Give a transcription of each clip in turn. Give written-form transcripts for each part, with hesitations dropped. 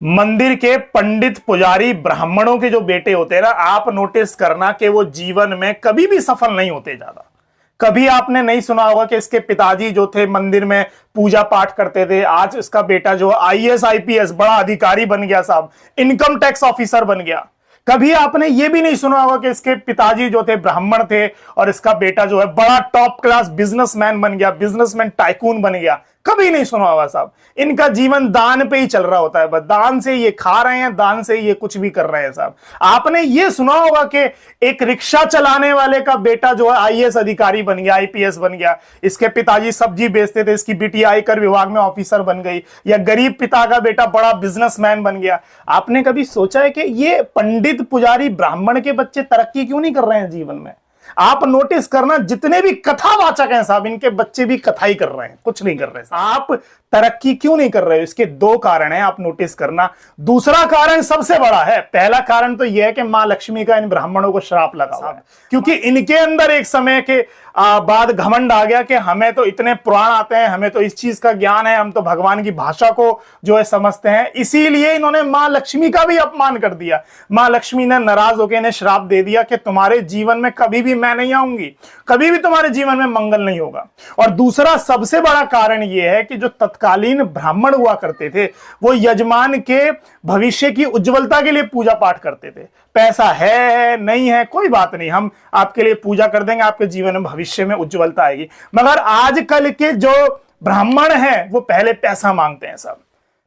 मंदिर के पंडित पुजारी ब्राह्मणों के जो बेटे होते हैं ना, आप नोटिस करना कि वो जीवन में कभी भी सफल नहीं होते ज्यादा। कभी आपने नहीं सुना होगा कि इसके पिताजी जो थे मंदिर में पूजा पाठ करते थे, आज इसका बेटा जो आईएएस आईपीएस बड़ा अधिकारी बन गया, साहब इनकम टैक्स ऑफिसर बन गया। कभी आपने ये भी नहीं सुना होगा कि इसके पिताजी जो थे ब्राह्मण थे और इसका बेटा जो है बड़ा टॉप क्लास बिजनेसमैन बन गया, बिजनेसमैन टाइकून बन गया। कभी नहीं सुना होगा साहब। इनका जीवन दान पे ही चल रहा होता है, बस दान से ये खा रहे हैं, दान से ये कुछ भी कर रहे हैं साहब। आपने ये सुना होगा कि एक रिक्शा चलाने वाले का बेटा जो है आईएएस अधिकारी बन गया, आईपीएस बन गया। इसके पिताजी सब्जी बेचते थे, इसकी बिटिया आयकर विभाग में ऑफिसर बन गई, या गरीब पिता का बेटा बड़ा बिजनेसमैन बन गया। आपने कभी सोचा है कि ये पंडित पुजारी ब्राह्मण के बच्चे तरक्की क्यों नहीं कर रहे हैं जीवन में? आप नोटिस करना, जितने भी कथावाचक हैं साहब, इनके बच्चे भी कथा ही कर रहे हैं, कुछ नहीं कर रहे। आप तरक्की क्यों नहीं कर रहे हो? इसके दो कारण हैं, आप नोटिस करना। दूसरा कारण सबसे बड़ा है। पहला कारण तो यह है कि मां लक्ष्मी का इन ब्राह्मणों को श्राप लगा हुआ है, क्योंकि इनके अंदर एक समय के बाद घमंड आ गया कि हमें तो इतने पुराण आते हैं, हमें तो इस चीज का ज्ञान है, हम तो भगवान की भाषा को जो है समझते हैं। इसीलिए इन्होंने मां लक्ष्मी का भी अपमान कर दिया। मां लक्ष्मी ने नाराज होकर इन्हें श्राप दे दिया कि तुम्हारे जीवन में कभी भी मैं नहीं आऊंगी, कभी भी तुम्हारे जीवन में मंगल नहीं होगा। और दूसरा सबसे बड़ा कारण यह है कि जो तत्कालीन ब्राह्मण हुआ करते थे, वो यजमान के भविष्य की उज्जवलता के लिए पूजा पाठ करते थे। पैसा है नहीं है कोई बात नहीं, हम आपके लिए पूजा कर देंगे, आपके जीवन में भविष्य में उज्जवलता आएगी। मगर आजकल के जो ब्राह्मण हैं वो पहले पैसा मांगते हैं साहब।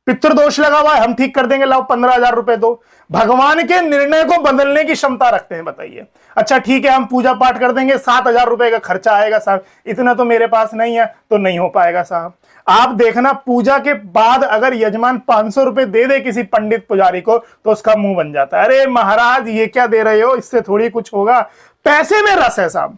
पितृदोष लगा हुआ है, हम ठीक कर देंगे, लाओ 15,000 रुपए दो। भगवान के निर्णय को बदलने की क्षमता रखते हैं, बताइए। अच्छा ठीक है, हम पूजा पाठ कर देंगे, 7,000 रुपए का खर्चा आएगा साहब, इतना तो मेरे पास नहीं है, तो नहीं हो पाएगा साहब। आप देखना, पूजा के बाद अगर यजमान 500 रुपए दे दे किसी पंडित पुजारी को, तो उसका मुंह बन जाता है, अरे महाराज ये क्या दे रहे हो, इससे थोड़ी कुछ होगा। पैसे में रस है साहब।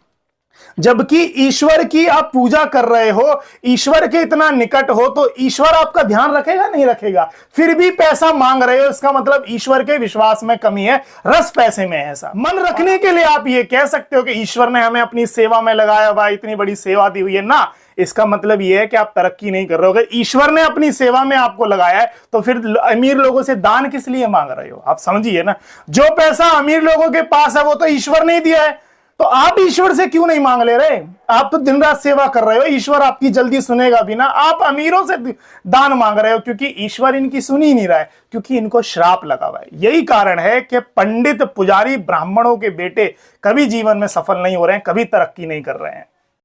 जबकि ईश्वर की आप पूजा कर रहे हो, ईश्वर के इतना निकट हो, तो ईश्वर आपका ध्यान रखेगा नहीं रखेगा? फिर भी पैसा मांग रहे हो, इसका मतलब ईश्वर के विश्वास में कमी है, रस पैसे में है ऐसा। मन रखने के लिए आप ये कह सकते हो कि ईश्वर ने हमें अपनी सेवा में लगाया, भाई इतनी बड़ी सेवा दी हुई है ना, इसका मतलब यह है कि आप तरक्की नहीं कर रहे हो। अगर ईश्वर ने अपनी सेवा में आपको लगाया है, तो फिर अमीर लोगों से दान किस लिए मांग रहे हो? आप समझिए ना, जो पैसा अमीर लोगों के पास है वो तो ईश्वर ने दिया है, तो आप ईश्वर से क्यों नहीं मांग ले रहे? आप तो दिन रात सेवा कर रहे हो, ईश्वर आपकी जल्दी सुनेगा भी ना, आप अमीरों से दान मांग रहे हो, क्योंकि ईश्वर इनकी सुन ही नहीं रहा है, क्योंकि इनको श्राप लगा हुआ है। यही कारण है कि पंडित पुजारी ब्राह्मणों के बेटे कभी जीवन में सफल नहीं हो रहे हैं, कभी तरक्की नहीं कर रहे हैं।